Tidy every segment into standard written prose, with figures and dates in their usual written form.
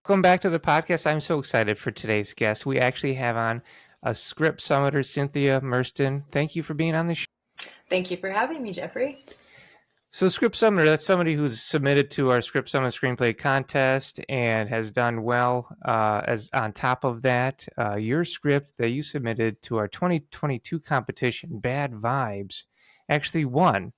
Welcome back to the podcast. I'm so excited for today's guest. We actually have on a script summiter, Cynthia Mersten. Thank you for being on the show. Thank you for having me, Jeffrey. So Script Summiter, that's somebody who's submitted to our Script Summit Screenplay contest and has done well. As on top of that, your script that you submitted to our 2022 competition, Bad Vibes, actually won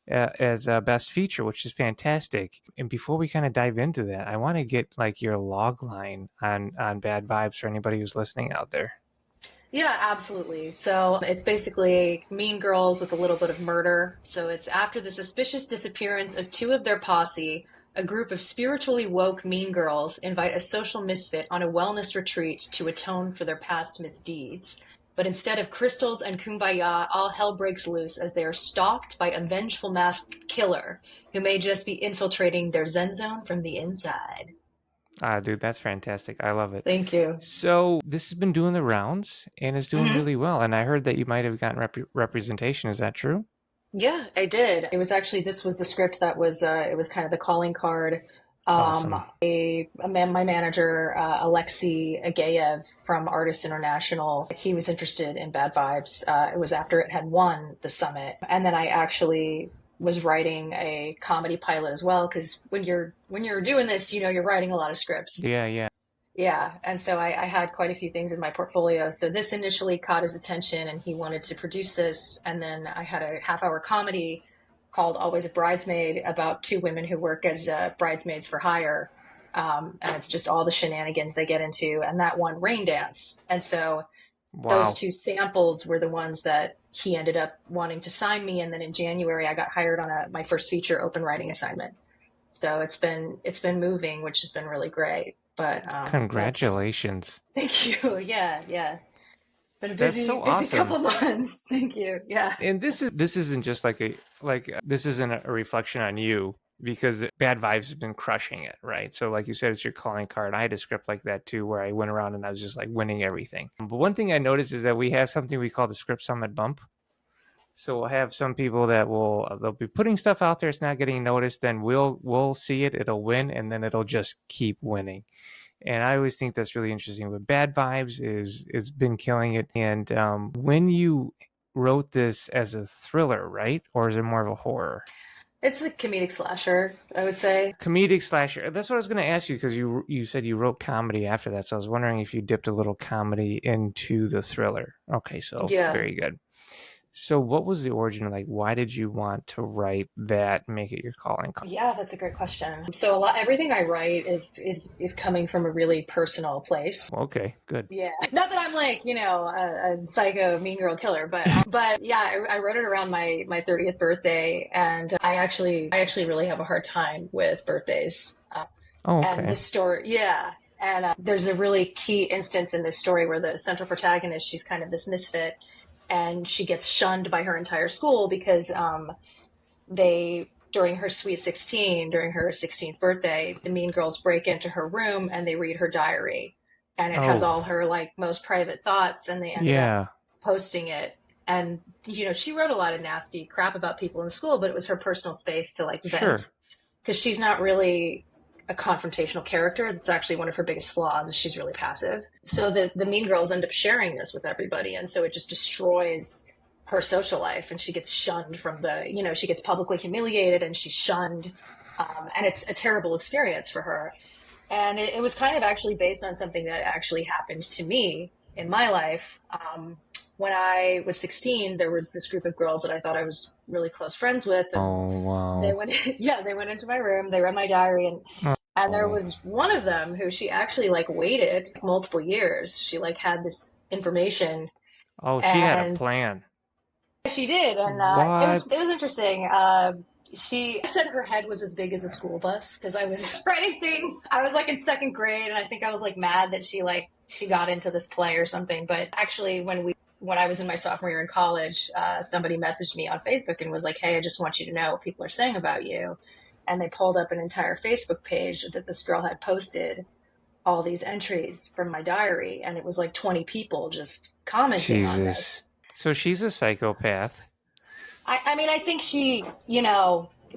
as a best feature, which is fantastic. And before we kind of dive into that, I want to get like your log line on Bad Vibes for anybody who's listening out there. Yeah, absolutely. So it's basically Mean Girls with a little bit of murder. So it's after the suspicious disappearance of two of their posse, a group of spiritually woke mean girls invite a social misfit on a wellness retreat to atone for their past misdeeds. But instead of crystals and kumbaya, all hell breaks loose as they are stalked by a vengeful masked killer who may just be infiltrating their zen zone from the inside. Dude, that's fantastic. I love it. Thank you. So this has been doing the rounds and is doing Mhm. really well. And I heard that you might have gotten representation. Is that true? Yeah, I did. It was actually this was the script that was it was kind of the calling card. Awesome. My manager, Alexei Agayev from Artists International, he was interested in Bad Vibes. It was after it had won the summit, and then I actually was writing a comedy pilot as well because when you're doing this, you're writing a lot of scripts. Yeah, yeah. Yeah, and so I had quite a few things in my portfolio. So this initially caught his attention, and he wanted to produce this. And then I had a half-hour comedy called Always a Bridesmaid about two women who work as bridesmaids for hire. And it's just all the shenanigans they get into. And that one, Rain Dance. And so those Wow. two samples were the ones that he ended up wanting to sign me. And then in January, I got hired on my first feature open writing assignment. So it's been moving, which has been really great. But that's Congratulations. thank you. Yeah, yeah. Been a That's busy, so busy awesome. couple months. Thank you. Yeah. And this isn't just this isn't a reflection on you because Bad Vibes has been crushing it, right? So like you said, it's your calling card. I had a script like that too, where I went around and I was just like winning everything. But one thing I noticed is that we have something we call the Script Summit bump. So we'll have some people that they'll be putting stuff out there. It's not getting noticed. Then we'll see it. It'll win, and then it'll just keep winning. And I always think that's really interesting. But Bad Vibes is been killing it. And when you wrote this as a thriller, right, or is it more of a horror? It's a comedic slasher, I would say. Comedic slasher. That's what I was going to ask you because you said you wrote comedy after that. So I was wondering if you dipped a little comedy into the thriller. Okay, so Yeah. very good. So what was the origin? Like, why did you want to write that, make it your calling card? Yeah, that's a great question. So everything I write is coming from a really personal place. Okay, good. Yeah. Not that I'm like, a psycho mean girl killer, but yeah, I wrote it around my 30th birthday, and I actually really have a hard time with birthdays. Oh, And okay. this story, yeah. And there's a really key instance in this story where the central protagonist, she's kind of this misfit, and she gets shunned by her entire school because during her sweet 16, during her 16th birthday, the mean girls break into her room and they read her diary. And it has Oh, all her like most private thoughts, and they ended up yeah, posting it. And, she wrote a lot of nasty crap about people in school, but it was her personal space to like sure. vent because she's not really a confrontational character. That's actually one of her biggest flaws is she's really passive. So the mean girls end up sharing this with everybody. And so it just destroys her social life. And she gets shunned she gets publicly humiliated and she's shunned. And it's a terrible experience for her. And it was kind of actually based on something that actually happened to me in my life. When I was 16, there was this group of girls that I thought I was really close friends with, and Oh, they wow. went, yeah, they went into my room, they read my diary, and there Oh, was one of them who she actually like waited multiple years. She like had this information, oh, she had a and plan. she did, and it What? was interesting. She said her head was as big as a school bus because I was writing things. I was like in second grade, and I think I was like mad that she got into this play or something. But actually, when I was in my sophomore year in college, somebody messaged me on Facebook and was like, "Hey, I just want you to know what people are saying about you." And they pulled up an entire Facebook page that this girl had posted all these entries from my diary, and it was like 20 people just commenting on Jesus. this. So she's a psychopath. I mean, I think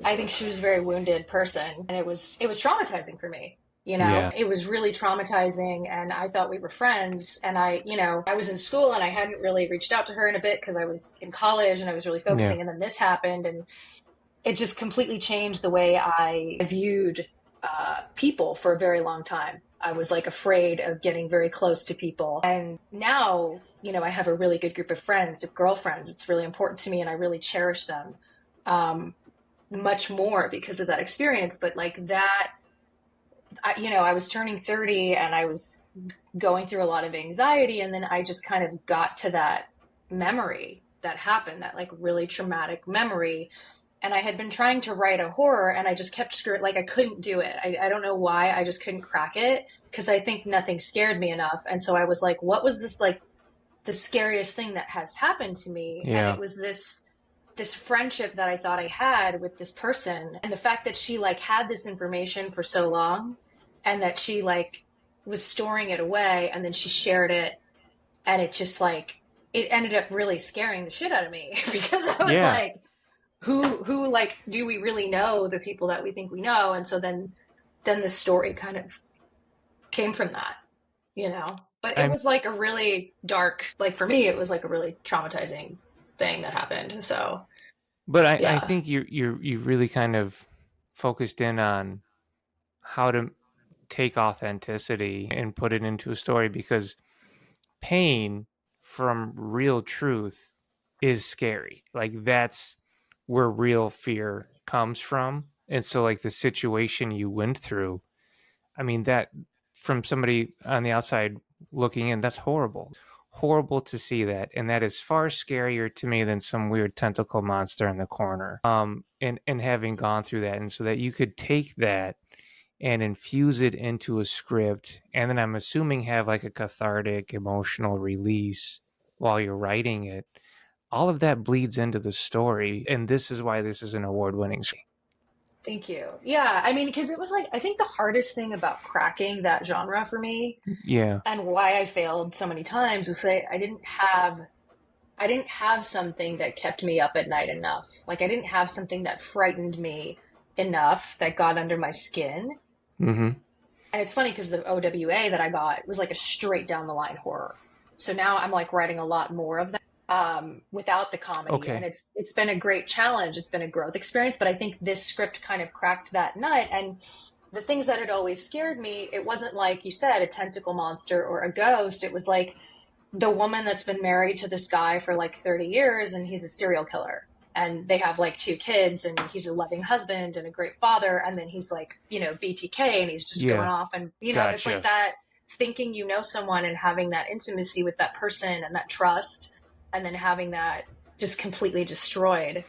I think she was a very wounded person, and it was traumatizing for me. You know, Yeah. it was really traumatizing, and I thought we were friends. And I was in school and I hadn't really reached out to her in a bit because I was in college and I was really Yeah. focusing. And then this happened, and it just completely changed the way I viewed people for a very long time. I was like afraid of getting very close to people. And now, I have a really good group of friends, of girlfriends. It's really important to me and I really cherish them much more because of that experience. But like that, I was turning 30 and I was going through a lot of anxiety. And then I just kind of got to that memory that happened, that like really traumatic memory. And I had been trying to write a horror and I just kept like I couldn't do it. I don't know why. I just couldn't crack it because I think nothing scared me enough. And so I was like, what was this like the scariest thing that has happened to me? And Yeah. it was this friendship that I thought I had with this person, and the fact that she like had this information for so long and that she like was storing it away and then she shared it, and it just like it ended up really scaring the shit out of me because I was Yeah. like, who like do we really know the people that we think we know? And so then the story kind of came from that. But it I'm was like a really dark, like for me it was like a really traumatizing thing that happened. So but I yeah. think you really kind of focused in on how to take authenticity and put it into a story, because pain from real truth is scary. Like that's where real fear comes from. And so like the situation you went through, I mean that from somebody on the outside looking in, that's horrible. Horrible to see that. And that is far scarier to me than some weird tentacle monster in the corner. And having gone through that, and so that you could take that and infuse it into a script, and then I'm assuming have like a cathartic emotional release while you're writing it. All of that bleeds into the story, and this is why this is an award-winning story. Thank you. Yeah, I mean, because it was like I think the hardest thing about cracking that genre for me Yeah. and why I failed so many times was I didn't have something that kept me up at night enough. Like I didn't have something that frightened me enough that got under my skin. Mm-hmm. And it's funny because the OWA that I got was like a straight down the line horror. So now I'm like writing a lot more of that without the comedy, and Okay. it's been a great challenge. It's been a growth experience, but I think this script kind of cracked that nut. And the things that had always scared me, it wasn't like you said a tentacle monster or a ghost. It was like the woman that's been married to this guy for like 30 years and he's a serial killer, and they have like two kids and he's a loving husband and a great father, and then he's like BTK and he's just going Yeah. off, and it's like Gotcha. that thinking someone and having that intimacy with that person and that trust, and then having that just completely destroyed.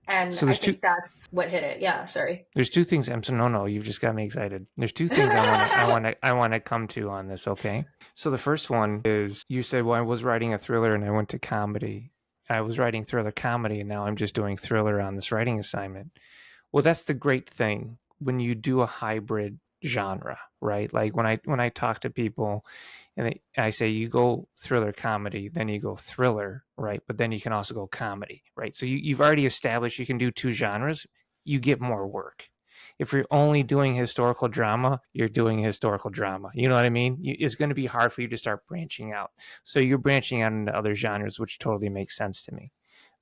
And So I there's two think that's what hit it. Yeah, sorry. there's two things. I'm so no, you've just got me excited. There's two things I want to come to on this, okay? So the first one is, you said, well, I was writing a thriller and I went to comedy. I was writing thriller comedy and now I'm just doing thriller on this writing assignment. Well, that's the great thing when you do a hybrid genre, right? Like when I talk to people and I say you go thriller comedy, then you go thriller, right? But then you can also go comedy, right? So you've already established you can do two genres, you get more work. If you're only doing historical drama, you're doing historical drama. You know what I mean? It's going to be hard for you to start branching out. So you're branching out into other genres, which totally makes sense to me.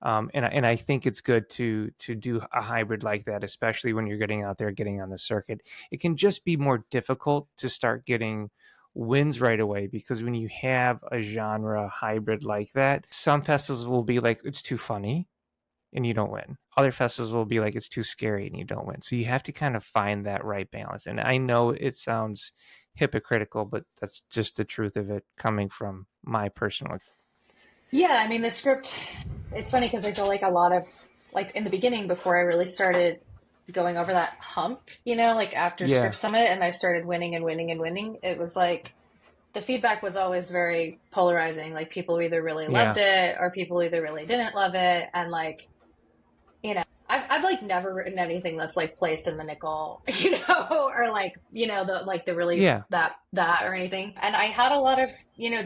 And I think it's good to do a hybrid like that, especially when you're getting out there, getting on the circuit. It can just be more difficult to start getting wins right away, because when you have a genre hybrid like that, some festivals will be like, it's too funny and you don't win. Other festivals will be like, it's too scary and you don't win. So you have to kind of find that right balance. And I know it sounds hypocritical, but that's just the truth of it coming from my personal. Yeah, I mean, the script, it's funny because I feel like a lot of, like in the beginning, before I really started going over that hump, like after Yeah. Script Summit and I started winning and winning and winning, it was like the feedback was always very polarizing. Like people either really loved Yeah. it or people either really didn't love it. And like, I've like never written anything that's like placed in the nickel, or like, the really Yeah. that or anything. And I had a lot of,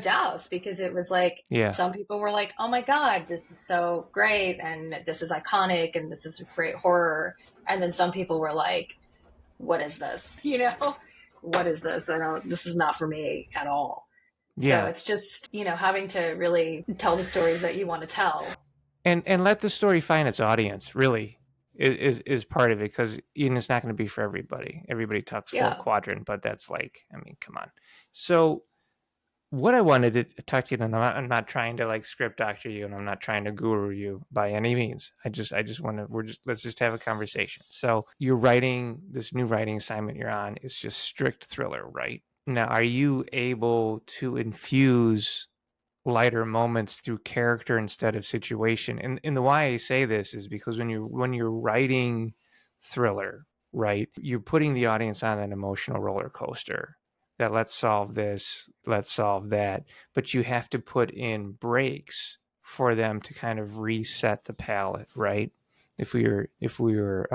doubts because it was like Yeah. some people were like, oh my God, this is so great. And this is iconic and this is great horror. And then some people were like, what is this? what is this? This is not for me at all. So Yeah. it's just, having to really tell the stories that you want to tell. And let the story find its audience, really, is part of it, because it's not going to be for everybody. Everybody talks four Yeah. quadrant, but that's like, I mean, come on. So what I wanted to talk to you, and I'm not trying to like script doctor you, and I'm not trying to guru you by any means. I just want to, let's just have a conversation. So you're writing this new writing assignment you're on. It's just strict thriller, right? Now, are you able to infuse lighter moments through character instead of situation? And the why I say this is because when you're writing thriller, right, you're putting the audience on an emotional roller coaster, that let's solve this, let's solve that, but you have to put in breaks for them to kind of reset the palate, right? If we were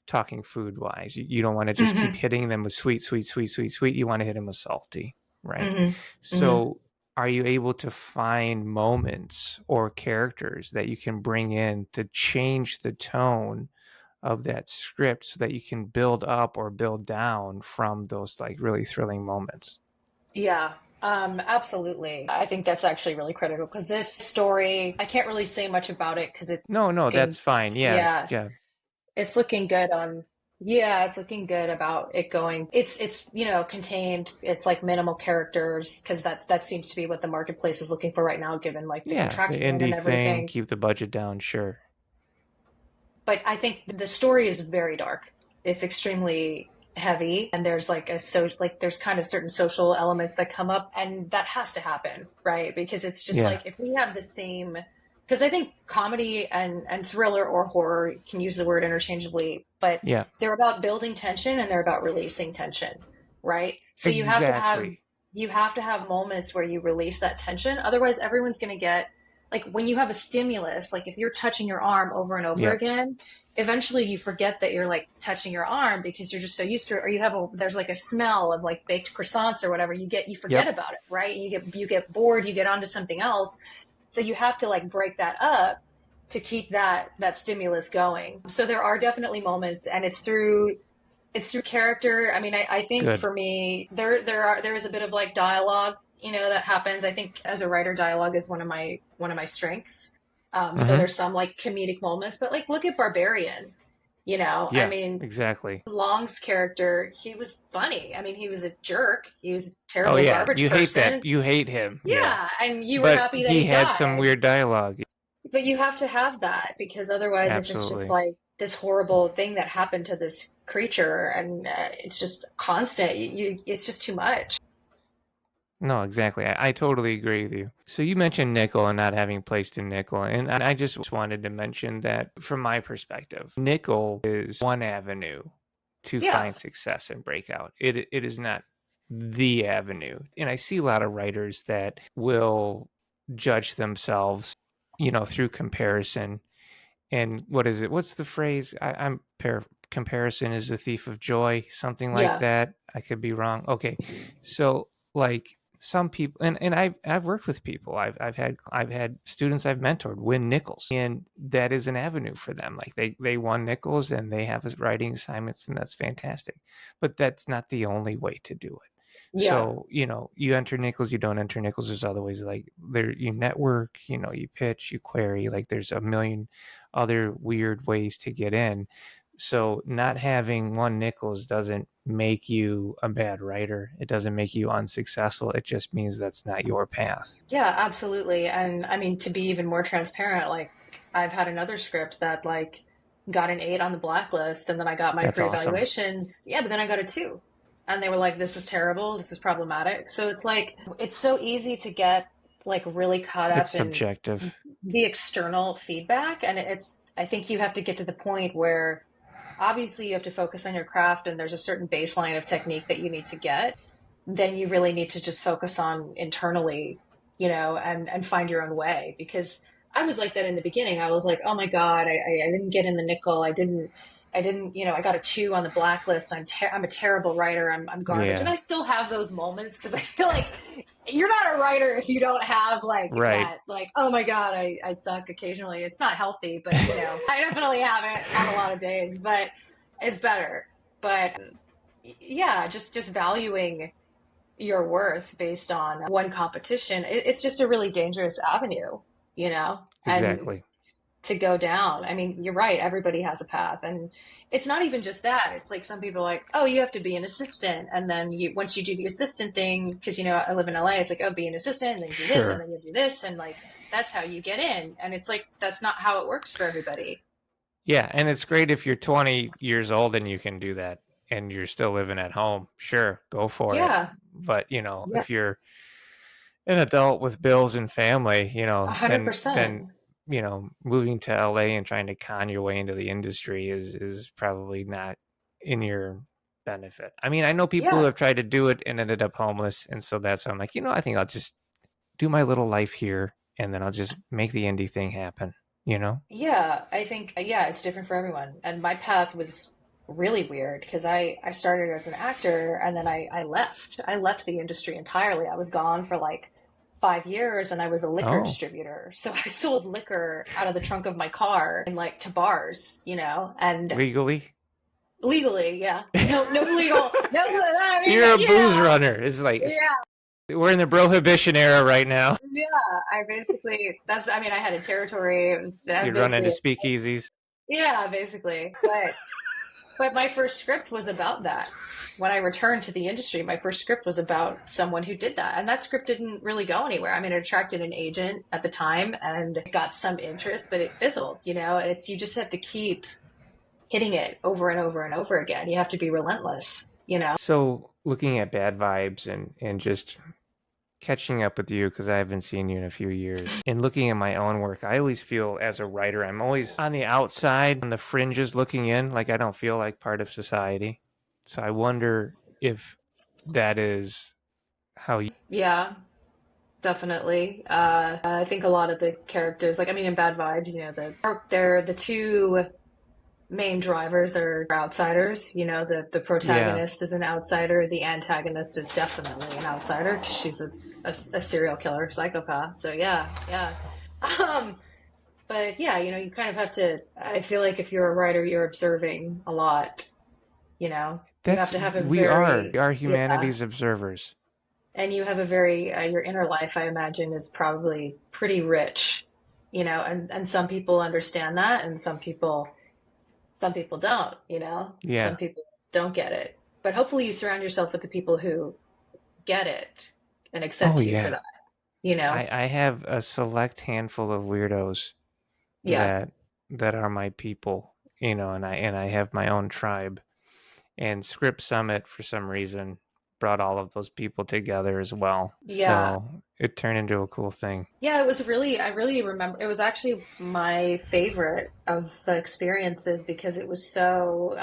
talking food wise, you don't want to just keep Hmm. hitting them with sweet, sweet, sweet, sweet, sweet. You want to hit them with salty, right? Hmm. Hmm. So are you able to find moments or characters that you can bring in to change the tone of that script so that you can build up or build down from those like really thrilling moments? Yeah. Absolutely. I think that's actually really critical because this story, I can't really say much about it because it's No, looking, that's fine. Yeah, yeah, yeah, it's looking good on, yeah, it's looking good about it going. It's contained. It's like minimal characters because that seems to be what the marketplace is looking for right now, given like the yeah. The contraction and indie thing, everything. keep the budget down, sure. But I think the story is very dark. It's extremely heavy, and there's there's kind of certain social elements that come up, and that has to happen, right? Because it's just Yeah, like if we have the same, because I think comedy and thriller or horror can use the word interchangeably, but yeah, they're about building tension and they're about releasing tension, right? So exactly. you have to have moments where you release that tension. Otherwise, everyone's going to get like when you have a stimulus, like if you're touching your arm over and over Yep, again, eventually you forget that you're like touching your arm because you're just so used to it, or there's like a smell of like baked croissants or whatever. You forget yep. about it, right? You get bored, you get onto something else. So you have to like break that up to keep that stimulus going. So there are definitely moments, and it's through character. I mean, I think Good. for me, there is a bit of like dialogue, that happens. I think as a writer, dialogue is one of my strengths. So Mm-hmm. there's some like comedic moments, but like look at Barbarian. I Yeah, mean, exactly. Long's character, he was funny. I mean, he was a jerk. He was a Oh terrible yeah, garbage you hate that. person. You hate him. Yeah, Yeah, and you were but happy that he he had some died. weird dialogue. But you have to have that because otherwise, if it's just Absolutely. like this horrible thing that happened to this creature and it's just constant, it's just too much. No, exactly. I totally agree with you. So you mentioned nickel and not having placed in nickel, and I just wanted to mention that from my perspective, nickel is one avenue to Yeah, find success and breakout. It is not the avenue. And I see a lot of writers that will judge themselves, through comparison. And what is it? What's the phrase? Comparison is the thief of joy, something like yeah, that. I could be wrong. Okay. So like some people, and I've worked with people. I've had students I've mentored win nickels, and that is an avenue for them. Like they won nickels and they have writing assignments, and that's fantastic. But that's not the only way to do it. yeah. So, you enter nickels, you don't enter nickels. There's other ways, like there, you network, you pitch, you query, like there's a million other weird ways to get in. So not having one nickels doesn't make you a bad writer. It doesn't make you unsuccessful. It just means that's not your path. Yeah, absolutely. And I mean, to be even more transparent, like I've had another script that like got an 8 on the blacklist and then I got my That's free awesome. evaluations. Yeah, but then I got a 2. And they were like, this is terrible. This is problematic. So it's like, it's so easy to get like really caught It's up in subjective. the external feedback. And I think you have to get to the point where obviously you have to focus on your craft and there's a certain baseline of technique that you need to get. Then you really need to just focus on internally, and find your own way. Because I was like that in the beginning. I was like, oh my God, I didn't get in the nickel. I didn't, I got a 2 on the blacklist. I'm a terrible writer. I'm garbage. And Yeah. I still have those moments because I feel like you're not a writer if you don't have like Right. that, like, oh my God, I suck occasionally. It's not healthy, but I definitely have it on a lot of days, but it's better. But yeah, just valuing your worth based on one competition, it's just a really dangerous avenue, you know, and Exactly. to go down. I mean, you're right, everybody has a path. And it's not even just that. It's like some people are like, oh, you have to be an assistant. And then you, once you do the assistant thing, because, you know, I live in LA, it's like, oh, be an assistant, and then you do this, and Sure. then you do this. And like, that's how you get in. And it's like, that's not how it works for everybody. Yeah, and it's great if you're 20 years old and you can do that and you're still living at home. Sure, go for it. Yeah. But, you know, Yeah. if you're an adult with bills and family, you A know, hundred then percent. you know, moving to LA and trying to con your way into the industry is probably not in your benefit. I mean, I know people who Yeah. have tried to do it and ended up homeless, and so that's why I'm like, you know, I think I'll just do my little life here and then I'll just make the indie thing happen, you know? Yeah, I think yeah, it's different for everyone. And my path was really weird because I started as an actor and then I left. I left the industry entirely. I was gone for like 5 years and I was a liquor Oh, distributor. So I sold liquor out of the trunk of my car and like to bars, you know, and legally? legally, yeah. No, no legal, no, I mean, You're a booze yeah, runner. It's like yeah. we're in the prohibition era right now. Yeah, I basically that's I mean I had a territory. That was You run into basically speakeasies. yeah, basically. But my first script was about that. When I returned to the industry, my first script was about someone who did that. And that script didn't really go anywhere. I mean, it attracted an agent at the time and it got some interest, but it fizzled, you know? And it's, you just have to keep hitting it over and over and over again. You have to be relentless, you know? So looking at Bad Vibes and just catching up with you because I haven't seen you in a few years. And looking at my own work, I always feel as a writer, I'm always on the outside, on the fringes looking in, like I don't feel like part of society. So I wonder if that is how you. Yeah, definitely. I think a lot of the characters, like, I mean, in Bad Vibes, you know, they're the two main drivers are outsiders. You know, the Yeah. protagonist is an outsider. The antagonist is definitely an outsider because she's a serial killer psychopath. So yeah, yeah. Um, but yeah, you know, you kind of have to. I feel like if you're a writer, you're observing a lot. You know, you have That's to have a we are. We very are yeah, humanities observers. and you have a very your inner life. I imagine is probably pretty rich. You know, and some people understand that, and some people don't, you know, some Yeah. people don't get it. But hopefully you surround yourself with the people who get it and Oh accept you for yeah. that, you know? I have a select handful of weirdos Yeah. that that are my people, you know, and I have my own tribe. And Script Summit, for some reason, brought all of those people together as well. Yeah. So it turned into a cool thing. Yeah, it was really, I really remember, it was actually my favorite of the experiences because it was so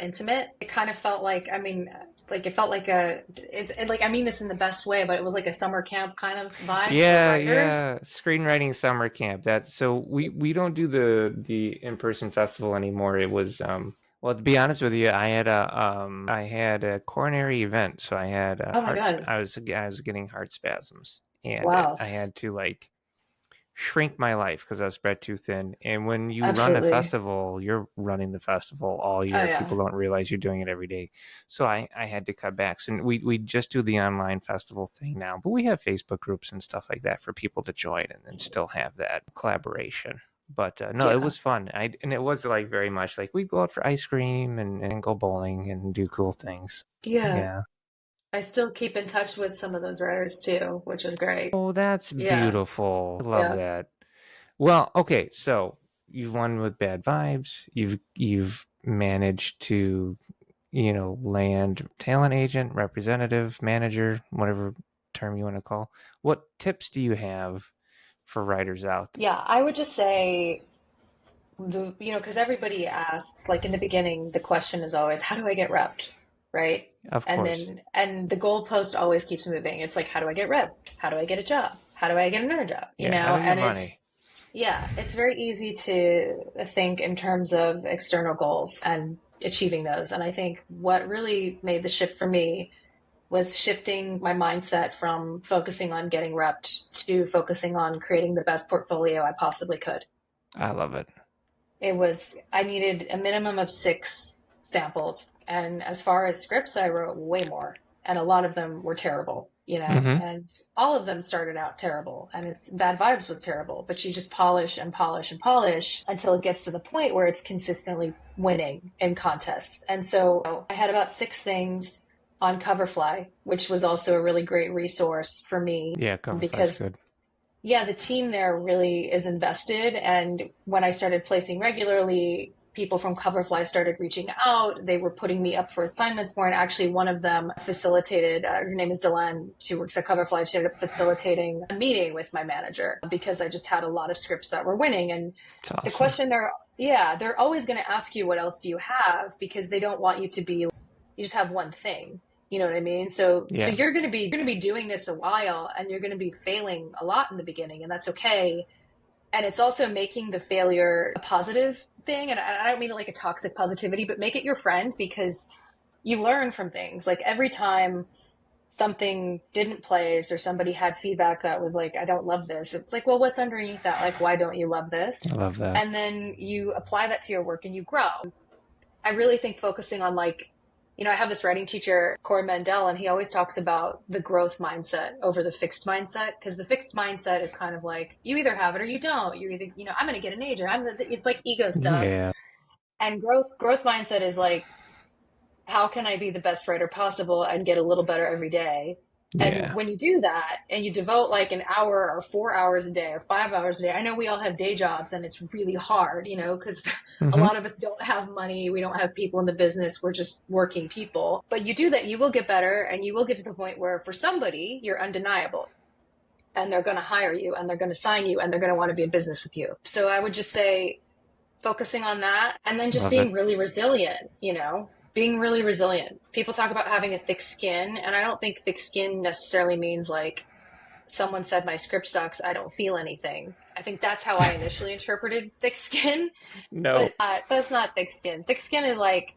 intimate. It kind of felt like, I mean, like it felt like like, I mean this in the best way, but it was like a summer camp kind of vibe for Yeah, writers. yeah. Screenwriting summer camp. That so we don't do the in-person festival anymore. It was well, to be honest with you, I had a coronary event, so I had Oh my God. I was getting heart spasms, and Wow. I had to like shrink my life because I was spread too thin. And when you run a Absolutely. festival, you're running the festival all Oh year. yeah. People don't realize you're doing it every day. So I had to cut back. So we just do the online festival thing now, but we have Facebook groups and stuff like that for people to join and still have that collaboration. But no, it Yeah. was fun. And it was like very much like we'd go out for ice cream and go bowling and do cool things. Yeah. Yeah. I still keep in touch with some of those writers too, which is great. Oh, that's Yeah, beautiful. I love yeah, that. Well, okay, so you've won with Bad Vibes. You've managed to, you know, land talent agent, representative, manager, whatever term you want to call. What tips do you have for writers out there? yeah. I would just say you know, because everybody asks, like in the beginning, the question is always, how do I get repped? Right? Of And course. then, and the goalpost always keeps moving. It's like, how do I get repped? How do I get a job? How do I get another job? You Yeah, how know, do we get and money? yeah, it's very easy to think in terms of external goals and achieving those. And I think what really made the shift for me was shifting my mindset from focusing on getting repped to focusing on creating the best portfolio I possibly could. I love it. It was, I needed a minimum of samples. And as far as scripts, I wrote way more. And a lot of them were terrible, Mm-hmm. and all of them started out terrible. And it's Bad Vibes was terrible, but you just polish and polish and polish until it gets to the point where it's consistently winning in contests. And so I had about 6 things on Coverfly, which was also a really great resource for me Yeah, Coverfly's because good. yeah, the team there really is invested. And when I started placing regularly, people from Coverfly started reaching out. They were putting me up for assignments more. And actually, one of them facilitated, her name is Delenn. She works at Coverfly. She ended up facilitating a meeting with my manager because I just had a lot of scripts that were winning. And It's the awesome. question they're, yeah, they're always going to ask you, what else do you have? Because they don't want you to be, you just have one thing. You know what I mean? So Yeah. you're going to be doing this a while and you're going to be failing a lot in the beginning, and that's okay. And it's also making the failure a positive thing. And I don't mean it like a toxic positivity, but make it your friend, because you learn from things. Like every time something didn't place or somebody had feedback that was like, I don't love this, it's like, well, what's underneath that? Like, why don't you love I this? love that. And then you apply that to your work and you grow. I really think focusing on like, I have this writing teacher, Corey Mendel, and he always talks about the growth mindset over the fixed mindset. Because the fixed mindset is kind of like, you either have it or you don't. You're either, I'm going to get an A, or it's like ego stuff. Yeah. And growth mindset is like, how can I be the best writer possible and get a little better every day? And Yeah. when you do that and you devote like an hour or 4 hours a day or 5 hours a day, I know we all have day jobs and it's really hard, because a Mm-hmm. lot of us don't have money. We don't have people in the business. We're just working people. But you do that, you will get better, and you will get to the point where for somebody, you're undeniable and they're going to hire you and they're going to sign you and they're going to want to be in business with you. So I would just say focusing on that, and then just Love it. being really resilient, being really resilient. People talk about having a thick skin, and I don't think thick skin necessarily means like someone said my script sucks, I don't feel anything. I think that's how I initially interpreted thick skin, No. but that's not thick skin. Thick skin is like,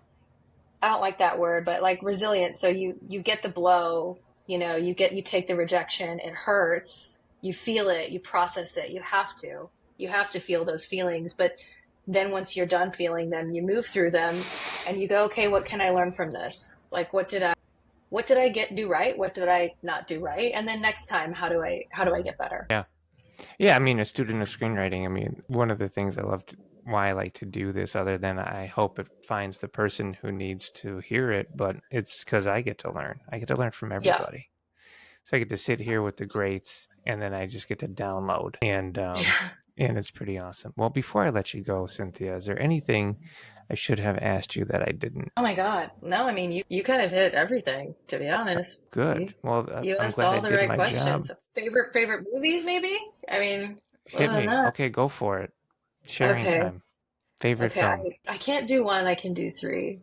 I don't like that word, but like resilient. So you get the blow, you take the rejection, it hurts, you feel it, you process it, you have to feel those feelings. But then once you're done feeling them, you move through them and you go, okay, what can I learn from this? Like, what did I do right? What did I not do right? And then next time, how do I get better? Yeah. Yeah, I mean, a student of screenwriting, I mean, one of the things why I like to do this, other than I hope it finds the person who needs to hear it, but it's because I get to learn. I get to learn from Yeah. everybody. So I get to sit here with the greats, and then I just get to download, Yeah. and it's pretty awesome. Well, before I let you go, Cynthia, is there anything I should have asked you that I didn't? Oh my God. No, I mean, you kind of hit everything, to be honest. You, Good. Well, you I'm asked glad I all the did right my job. questions. Favorite movies, maybe? I mean, Hit other than me. that. Okay, go for it. Sharing Okay. time. Favorite Okay. film. I can't do one. I can do three.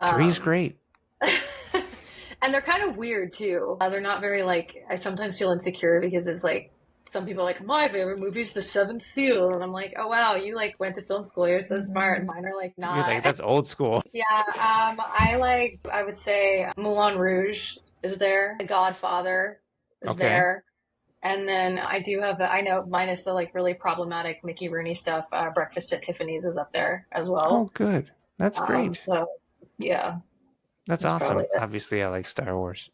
Three's Um, great. and they're kind of weird too. They're not very like, I sometimes feel insecure because it's like, some people are like, my favorite movie is The Seventh Seal. And I'm like, oh wow, you like went to film school. You're so smart. And mine are like You're like, not. that's old school. Yeah, I would say Moulin Rouge is there. The Godfather is Okay. there. And then I do have I know minus the like really problematic Mickey Rooney stuff, Breakfast at Tiffany's is up there as Oh, well. good. That's great. So yeah, That's that's probably awesome. it. Obviously, I like Star Wars.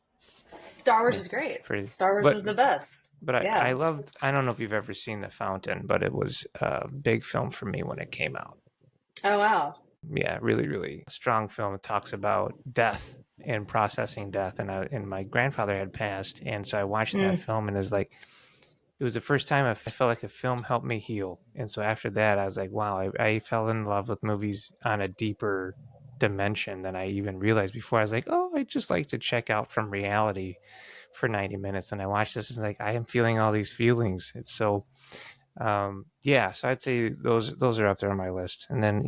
Star Wars is It's great. pretty. Star Wars But is the best. I Yeah. loved. I don't know if you've ever seen The Fountain, but it was a big film for me when it came out. Oh wow. Yeah, really, really strong film. It talks about death and processing death, and my grandfather had passed, and so I watched that Mm. film, and it was the first time I felt like a film helped me heal. And so after that, I was like, wow, I fell in love with movies on a deeper dimension than I even realized before. I was like, oh, I just like to check out from reality for 90 minutes. And I watched this and it's like, I am feeling all these feelings. It's so, yeah. So I'd say those are up there on my list. And then,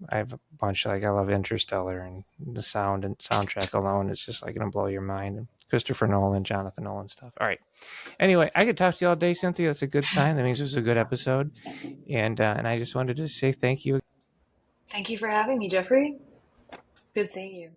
I have a bunch, like I love Interstellar, and the sound and soundtrack alone is just like going to blow your mind. And Christopher Nolan, Jonathan Nolan stuff. All right. Anyway, I could talk to you all day, Cynthia. That's a good sign. That means this was a good episode. And I just wanted to say thank you. Thank you for having me, Jeffrey. Good seeing you.